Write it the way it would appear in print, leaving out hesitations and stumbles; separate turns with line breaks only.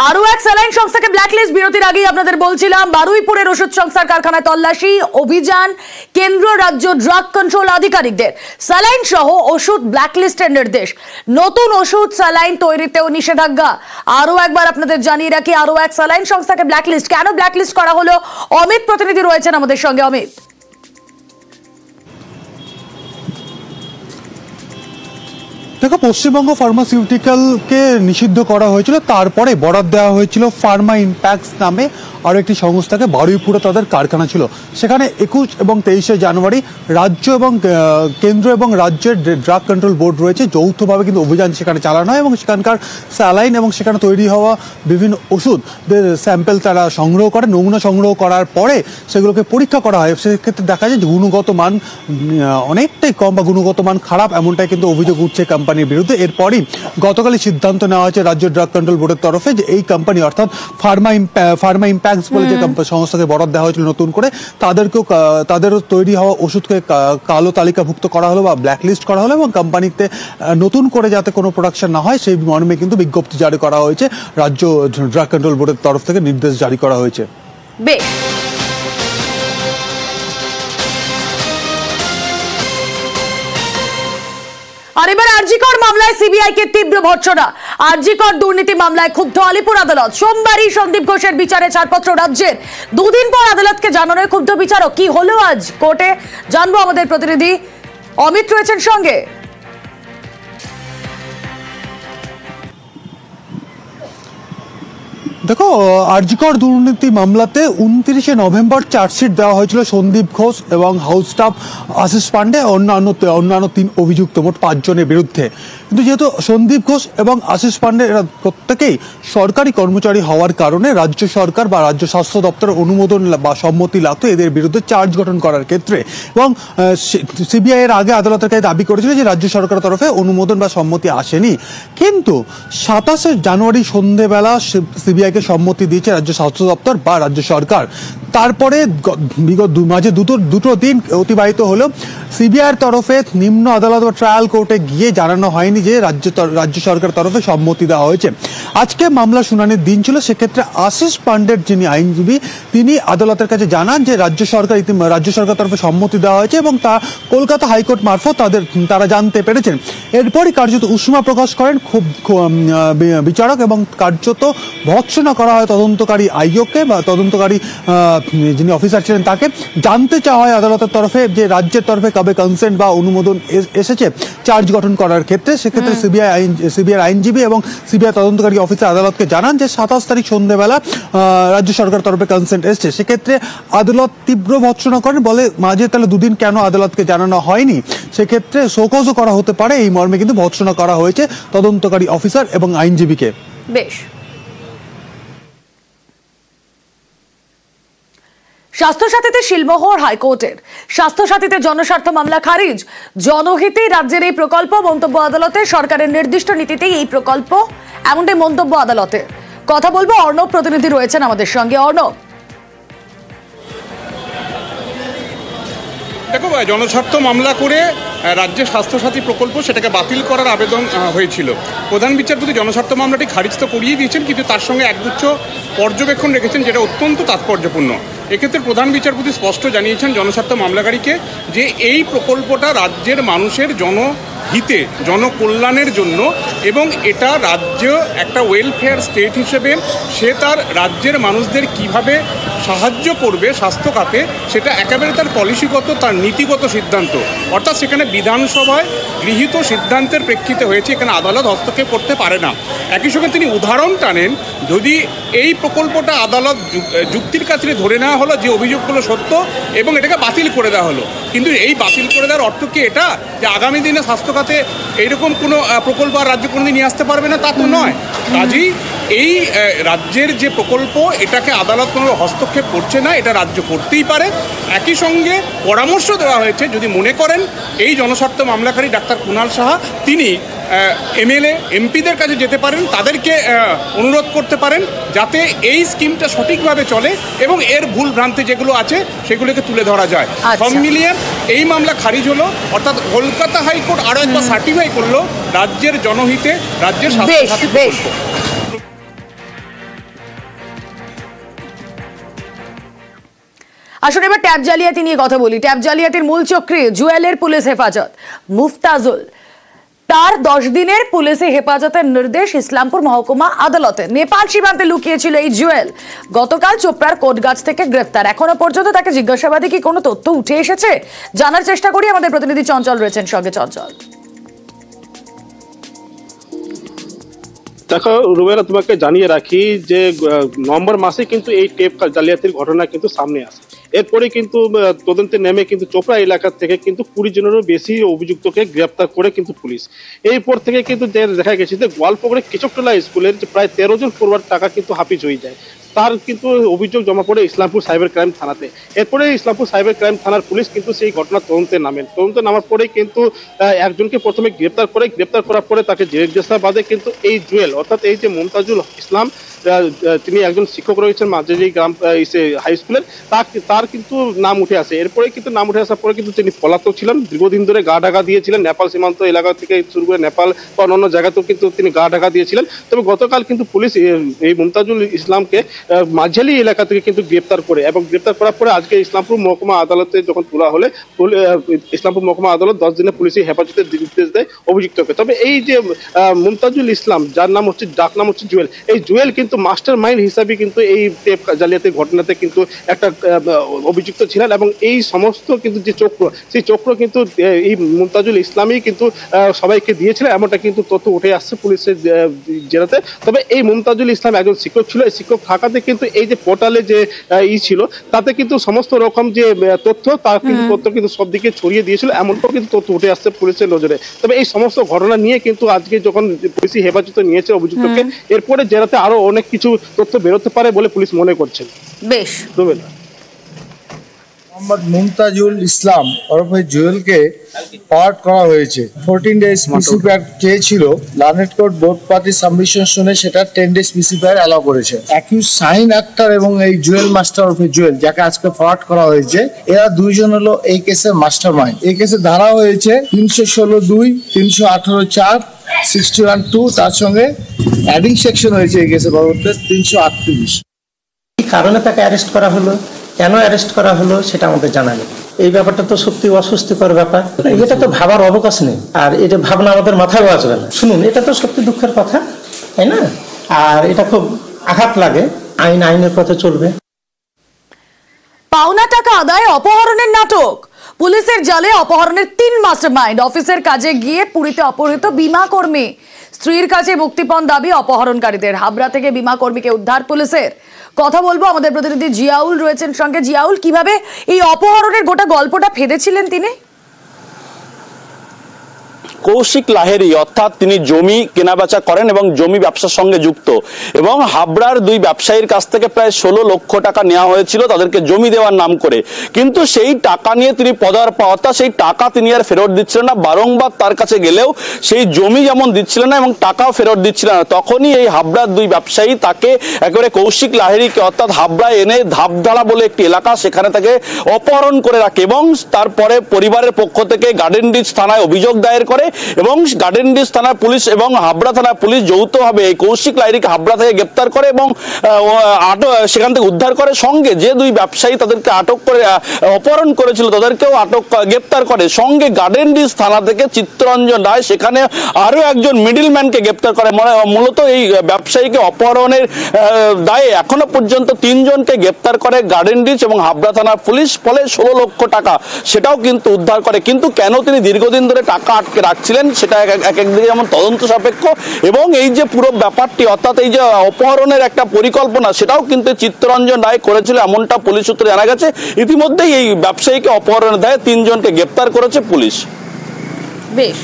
আরো এক স্যালাইন সংস্থাকে ব্ল্যাকলিস্ট। বিরতির আগেই আপনাদের বলছিলাম বারুইপুরের ওষুধ সংস্থার কারখানায় তল্লাশি অভিযান কেন্দ্র রাজ্য ড্রাগ কন্ট্রোল আধিকারিকদের। স্যালাইন সহ ওষুধ ব্ল্যাকলিস্টের নির্দেশ। নতুন ওষুধ স্যালাইন তৈরিতেও নিষেধাজ্ঞা। আরো একবার আপনাদের জানিয়ে রাখি, আরো এক স্যালাইন সংস্থাকে ব্ল্যাকলিস্ট। কেন ব্ল্যাকলিস্ট করা হলো? অমিত প্রতিনিধি রয়েছেন আমাদের সঙ্গে। অমিত,
দেখো, পশ্চিমবঙ্গ ফার্মাসিউটিক্যালকে নিষিদ্ধ করা হয়েছিল, তারপরে বরাদ দেওয়া হয়েছিল ফার্মা ইম্প্যাক্টস নামে আরও একটি সংস্থাকে। বারুইপুরে তাদের কারখানা ছিল। সেখানে 21 এবং 23শে জানুয়ারি রাজ্য এবং কেন্দ্র এবং রাজ্যের ড্রাগ কন্ট্রোল বোর্ড রয়েছে, যৌথভাবে কিন্তু অভিযান সেখানে চালানো হয় এবং সেখানকার স্যালাইন এবং সেখানে তৈরি হওয়া বিভিন্ন ওষুধের স্যাম্পেল তারা সংগ্রহ করে। নমুনা সংগ্রহ করার পরে সেগুলোকে পরীক্ষা করা হয়। সেক্ষেত্রে দেখা যায় যে গুণগত মান অনেকটাই কম বা গুণগত মান খারাপ, এমনটাই কিন্তু অভিযোগ উঠছে কোম্পানির বিরুদ্ধে। এরপরই গতকালই সিদ্ধান্ত নেওয়া হয়েছে রাজ্য ড্রাগ কন্ট্রোল বোর্ডের তরফে যে এই কোম্পানি অর্থাৎ ফার্মা ইম্প্যাক্টস বলে যে সংস্থাকে বরাদ দেওয়া হয়েছিল নতুন করে, তাদেরও তৈরি হওয়া ওষুধকে কালো তালিকাভুক্ত করা হলো বা ব্ল্যাকলিস্ট করা হলো এবং কোম্পানিতে নতুন করে যাতে কোনো প্রোডাকশন না হয় সেই মর্মে কিন্তু বিজ্ঞপ্তি জারি করা হয়েছে। রাজ্য ড্রাগ কন্ট্রোল বোর্ডের তরফ থেকে নির্দেশ জারি করা হয়েছে।
বেশ, আর এবার আরজিকর মামলায় সিবিআই কে তীব্র ভর্ৎসনা। আরজিকর দুর্নীতি মামলায় ক্ষুব্ধ আলিপুর আদালত। সোমবারই সন্দীপ ঘোষের বিচারে ছাড়পত্র রাজ্যের। দুদিন পর আদালতকে জানানোর ক্ষুব্ধ বিচারক। কি হলো আজ কোর্টে জানবো, আমাদের প্রতিনিধি অমিত রয়েছেন সঙ্গে।
দেখো, আরজিকর দুর্নীতি মামলাতে 29শে নভেম্বর চার্জশিট দেওয়া হয়েছিল সন্দীপ ঘোষ এবং হাউস স্টাফ আশিস পান্ডে অন্যান্য 3 অভিযুক্ত, মোট 5 জনের বিরুদ্ধে। কিন্তু যেহেতু সন্দীপ ঘোষ এবং আশিস পান্ডে এরা প্রত্যেকেই সরকারি কর্মচারী হওয়ার কারণে রাজ্য সরকার বা রাজ্য স্বাস্থ্য দপ্তরের অনুমোদন বা সম্মতি লাগতো এদের বিরুদ্ধে চার্জ গঠন করার ক্ষেত্রে। এবং সিবিআই এর আগে আদালতের কাছে দাবি করেছিল যে রাজ্য সরকারের তরফে অনুমোদন বা সম্মতি আসেনি। কিন্তু 27শে জানুয়ারি সন্ধ্যেবেলা সিবিআইকে সম্মতি দিয়েছে রাজ্য স্বাস্থ্য দপ্তর বা রাজ্য সরকার। তারপরে বিগত মাঝে দুটো দিন অতিবাহিত হলো। সিবিআইয়ের তরফে নিম্ন আদালত বা ট্রায়াল কোর্টে গিয়ে জানানো হয়নি যে রাজ্য সরকারের তরফে সম্মতি দেওয়া হয়েছে। আজকে মামলা শুনানির দিন ছিল। সেক্ষেত্রে আশিস পান্ডের যিনি আইনজীবী তিনি আদালতের কাছে জানান যে রাজ্য সরকার তরফে সম্মতি দেওয়া হয়েছে এবং তা কলকাতা হাইকোর্ট মারফত তারা জানতে পেরেছেন। এরপরই কার্যত উষ্মা প্রকাশ করেন খুব বিচারক এবং কার্যত ভৎসনা করা হয় তদন্তকারী আইওকে বা তদন্তকারী যিনি অফিসার ছিলেন তাকে। জানতে চাওয়া হয় আদালতের তরফে যে রাজ্যের তরফে কবে কনসেন্ট বা অনুমোদন এসেছে চার্জ গঠন করার ক্ষেত্রে। সেক্ষেত্রে সিবিআই আইনজীবী এবং সিবিআই তদন্তকারী অফিসার আদালতকে জানান যে 27 তারিখ সন্ধ্যেবেলা রাজ্য সরকার তরফে কনসেন্ট এসছে। সেক্ষেত্রে আদালত তীব্র ভৎসনা করেন, বলে মাঝে তাহলে দুদিন কেন আদালতকে জানানো হয়নি, সেক্ষেত্রে শোকজও করা হতে পারে, এই মর্মে কিন্তু ভৎসনা করা হয়েছে তদন্তকারী অফিসার এবং আইনজীবীকে।
বেশ, স্বাস্থ্যসাথীতে শিলমোহর হাইকোর্টের। স্বাস্থ্যসাথীতে জনস্বার্থ মামলা খারিজ। জনহিতে রাজ্যের এই প্রকল্প। মন্তব্য আদালতে সরকারের নির্দিষ্ট নীতিতেই এই প্রকল্প, এমনটাই মন্তব্য আদালতে। কথা বলবো, অর্ণব প্রতিনিধি রয়েছেন আমাদের সঙ্গে। অর্ণব,
দেখো, জনস্বার্থ মামলা করে রাজ্যের স্বাস্থ্যসাথী প্রকল্প সেটাকে বাতিল করার আবেদন হয়েছিল। প্রধান বিচারপতি জনস্বার্থ মামলাটি খারিজ তো করিয়ে দিয়েছেন, কিন্তু তার সঙ্গে একগুচ্ছ পর্যবেক্ষণ রেখেছেন যেটা অত্যন্ত তাৎপর্যপূর্ণ। এক্ষেত্রে প্রধান বিচারপতি স্পষ্ট জানিয়েছেন জনস্বার্থ মামলাকারীকে যে এই প্রকল্পটা রাজ্যের মানুষের জনহিতে জনকল্যাণের জন্য এবং এটা রাজ্য একটা ওয়েলফেয়ার স্টেট হিসেবে সে তার রাজ্যের মানুষদের কিভাবে সাহায্য করবে স্বাস্থ্য খাতে সেটা একেবারে তার পলিসিগত, তার নীতিগত সিদ্ধান্ত। অর্থাৎ সেখানে বিধানসভায় গৃহীত সিদ্ধান্তের প্রেক্ষিতে হয়েছে, এখানে আদালত হস্তক্ষেপ করতে পারে না। একই সঙ্গে তিনি উদাহরণ টানেন, যদি এই প্রকল্পটা আদালত যুক্তির কাছে ধরে নেওয়া হলো যে অভিযোগগুলো সত্য এবং এটাকে বাতিল করে দেওয়া হলো, কিন্তু এই বাতিল করে দেওয়ার অর্থ কি এটা যে আগামী দিনে স্বাস্থ্য খাতে এইরকম কোনো প্রকল্প আর রাজ্য কোনোদিন নিয়ে আসতে পারবে না? তা তো নয়। কাজেই এই রাজ্যের যে প্রকল্প এটাকে আদালত কোনো হস্তক্ষেপ করছে না, এটা রাজ্য করতেই পারে। একই সঙ্গে পরামর্শ দেওয়া হয়েছে যদি মনে করেন এই জনস্বার্থ মামলাকারী ডাক্তার কুণাল সাহা তিনি এমএলএ এমপিদের কাছে যেতে পারেন, তাদেরকে অনুরোধ করতে পারেন যাতে এই স্কিমটা সঠিকভাবে চলে এবং এর ভুল ভ্রান্তি যেগুলো আছে সেগুলোকে তুলে ধরা যায়। সব মিলিয়ে এই মামলা খারিজ হলো, অর্থাৎ কলকাতা হাইকোর্ট আরও একবার সার্টিফাই করলো রাজ্যের জনহিতে রাজ্যের স্বাস্থ্য।
আসলে এবার ট্যাব জালিয়াতি নিয়ে কথা বলি। ট্যাব জালিয়াতির মূল চক্রে জুয়েলের পুলিশ হেফাজত। মুফতাজুল, তার 10 দিনের পুলিশি হেফাজতের নির্দেশ ইসলামপুর মহকুমা আদালতে। নেপাল সীমান্তে লুকিয়েছিল এই জুয়েল। গতকাল চোপড়ার কোটগাছ থেকে গ্রেফতার। এখনো পর্যন্ত তাকে জিজ্ঞাসাবাদে কি কোনো তথ্য উঠে এসেছে জানার চেষ্টা করি। আমাদের প্রতিনিধি চঞ্চল রয়েছেন সঙ্গে। চঞ্চল,
দেখো রুমেরা, তোমাকে জানিয়ে রাখি যে নভেম্বর মাসে কিন্তু এই টেপ জালিয়াতির ঘটনা কিন্তু সামনে আসে। এরপরে কিন্তু তদন্তে নেমে কিন্তু চোপড়া এলাকা থেকে কিন্তু 20 জনেরও বেশি অভিযুক্তকে গ্রেপ্তার করে কিন্তু পুলিশ। এরপর থেকে কিন্তু দেখা গেছে যে গোয়ালপাড়া কেশবতলা স্কুলের প্রায় 13 জন পড়ুয়ার টাকা কিন্তু হাফিজ হয়ে যায়। তার কিন্তু অভিযোগ জমা পড়ে ইসলামপুর সাইবার ক্রাইম থানাতে। এরপরে ইসলামপুর সাইবার ক্রাইম থানার পুলিশ কিন্তু সেই ঘটনার তদন্তে নামার পরে কিন্তু একজনকে প্রথমে গ্রেপ্তার করার পরে তাকে জিজ্ঞাসাবাদে কিন্তু এই জুয়েল, অর্থাৎ এই যে মুমতাজুল ইসলাম, তিনি একজন শিক্ষক রয়েছেন মাঝারি গ্রাম হাই স্কুলের, তার কিন্তু নাম উঠে আসে। এরপরে কিন্তু নাম উঠে আসার পরে কিন্তু তিনি পলাতক ছিলেন, দীর্ঘদিন ধরে গা ঢাকা দিয়েছিলেন। নেপাল সীমান্ত এলাকা থেকে শুরু করে নেপাল বা অন্যান্য জায়গাতেও কিন্তু তিনি গা ঢাকা দিয়েছিলেন। তবে গতকাল কিন্তু পুলিশ এই মুমতাজুল ইসলামকে মাঝালি এলাকা থেকে কিন্তু গ্রেপ্তার করে, এবং গ্রেপ্তার করার পরে আজকে ইসলামপুর মহকুমা আদালতে যখন তোলা হলে ইসলামপুর মহকুমা আদালত 10 দিনের পুলিশি হেফাজতের নির্দেশ দেয় অভিযুক্তকে। তবে এই যে মুমতাজুল ইসলাম, যার নাম হচ্ছে ডাক নাম হচ্ছে জুয়েল, এই জুয়েল কিন্তু মাস্টার মাইন্ড হিসাবে কিন্তু এই টেপ জালিয়াতির ঘটনাতে কিন্তু একটা অভিযুক্ত ছিলেন, এবং এই সমস্ত কিন্তু যে চক্র, সেই চক্র কিন্তু এই মুমতাজুল ইসলামই কিন্তু সবাইকে দিয়েছিল, এমনটা কিন্তু তথ্য উঠে আসছে পুলিশের জেরাতে। তবে এই মুমতাজুল ইসলাম একজন শিক্ষক ছিল। এই শিক্ষক থাকাতে কিন্তু এই যে পোর্টালে যে ছিল, তাতে কিন্তু সমস্ত রকম যে তথ্য, তার কিন্তু তথ্য কিন্তু সব দিকে ছড়িয়ে দিয়েছিল, এমনটাও কিন্তু তথ্য উঠে আসছে পুলিশের নজরে। তবে এই সমস্ত ঘটনা নিয়ে কিন্তু আজকে যখন পুলিশি হেফাজতে নিয়েছে অভিযুক্তকে, এরপরে জেরাতে আরো অনেক কিছু তথ্য বেরোতে পারে বলে পুলিশ মনে করছেন।
বেশ,
মোহাম্মদ মুমতাজুল ইসলাম ওরফে জুয়েলকে পাওয়ার করা হয়েছে। 14 days পিসি প্যাড চেয়েছিল, লার্নেট কোর্ট বোর্ড পার্টি সাবমিশন শুনে সেটা 10 days পিসি প্যাড অ্যালাউ করেছে। অ্যাকিউজ শাহিন আক্তার এবং এই জুয়েল মাস্টার ওরফে জুয়েল, যাকে আজকে ফরওয়ার্ড করা হয়েছে, এরা দুইজন হলো এই কেসের মাস্টার মাইন্ড। এই কেসে ধারা হয়েছে 316(2), 318(4), 61(2), তার সঙ্গে অ্যাডিং সেকশন হয়েছে এই কেসে পরবর্তীতে 338।
কি কারণে তাকে অ্যারেস্ট করা হলো, কেন অ্যারেস্ট করা হলো, সেটা আমাদের জানা নেই। এই ব্যাপারটা তো সত্যি অস্বস্তিকর ব্যাপার। এটা তো ভাবার অবকাশ নেই, আর এটা ভাবনা আমাদের মাথায় আসবে না। শুনুন, এটা তো সত্যি দুঃখের কথা, তাই না? আর এটা খুব আঘাত লাগে। আইনের পথে চলবে।
পাওনা টাকা আদায় অপহরণের নাটক। পুলিশের জালে অপহরণের 3 মাস্টারমাইন্ড। অফিসের কাজে গিয়ে পুরীতে অপহৃত বীমা কর্মী। স্ত্রীর কাছে মুক্তিপণ দাবি অপহরণকারীদের। হাবড়া থেকে বীমা কর্মীকে উদ্ধার পুলিশের। কথা বলবো, আমাদের প্রতিনিধি জিয়াউল রয়েছেন সঙ্গে। জিয়াউল, কিভাবে এই অপহরণের গোটা গল্পটা ফেঁদেছিলেন তিনি?
কৌশিক লাহেরি, অর্থাৎ তিনি জমি কেনাবেচা করেন এবং জমি ব্যবসার সঙ্গে যুক্ত, এবং হাবড়ার 2 ব্যবসায়ীর কাছ থেকে প্রায় 16 লক্ষ টাকা নেওয়া হয়েছিল তাদেরকে জমি দেওয়ার নাম করে। কিন্তু সেই টাকা নিয়ে তিনি পদার্পণ, অর্থাৎ সেই টাকা তিনি আর ফেরত দিচ্ছিলেন না। বারংবার তার কাছে গেলেও সেই জমি যেমন দিচ্ছিলেন না এবং টাকাও ফেরত দিচ্ছিলেন না। তখনই এই হাবড়ার 2 ব্যবসায়ী তাকে একেবারে কৌশিক লাহেরিকে, অর্থাৎ হাবড়ায় এনে ধাপধারা বলে একটি এলাকা, সেখানে তাকে অপহরণ করে রাখে, এবং তারপরে পরিবারের পক্ষ থেকে গার্ডেন রিচ থানায় অভিযোগ দায়ের করে, এবং গার্ডেন রিচ থানার পুলিশ এবং হাবড়া থানার পুলিশ যৌথভাবে এই কৌশিক লাহিড়িকে হাবড়া থেকে গ্রেপ্তার করে এবং সেখান থেকে উদ্ধার করে। সঙ্গে যে 2 ব্যবসায়ী তাদেরকে আটক করে অপহরণ করেছিল তাদেরকেও গ্রেপ্তার করে। সঙ্গে গার্ডেন রিচ থানা থেকে চিত্তরঞ্জন রায়, সেখানে আরো একজন মিডলম্যানকে গ্রেপ্তার করে। মূলত এই ব্যবসায়ীকে অপহরণের দায়ে এখনো পর্যন্ত 3 জনকে গ্রেপ্তার করে গার্ডেন রিচ এবং হাবড়া থানার পুলিশ। ফলে 16 লক্ষ টাকা সেটাও কিন্তু উদ্ধার করে। কিন্তু কেন তিনি দীর্ঘদিন ধরে টাকা আটকে রাখছিলেন সেটা এক একদিকে যেমন তদন্ত সাপেক্ষ, এবং এই যে পুরো ব্যাপারটি, অর্থাৎ এই যে অপহরণের একটা পরিকল্পনা, সেটাও কিন্তু চিত্তরঞ্জন রায় করেছিল, এমনটা পুলিশ সূত্রে জানা গেছে। ইতিমধ্যেই এই ব্যবসায়ীকে অপহরণের দায়ে 3 জনকে গ্রেপ্তার করেছে পুলিশ।
বেশ।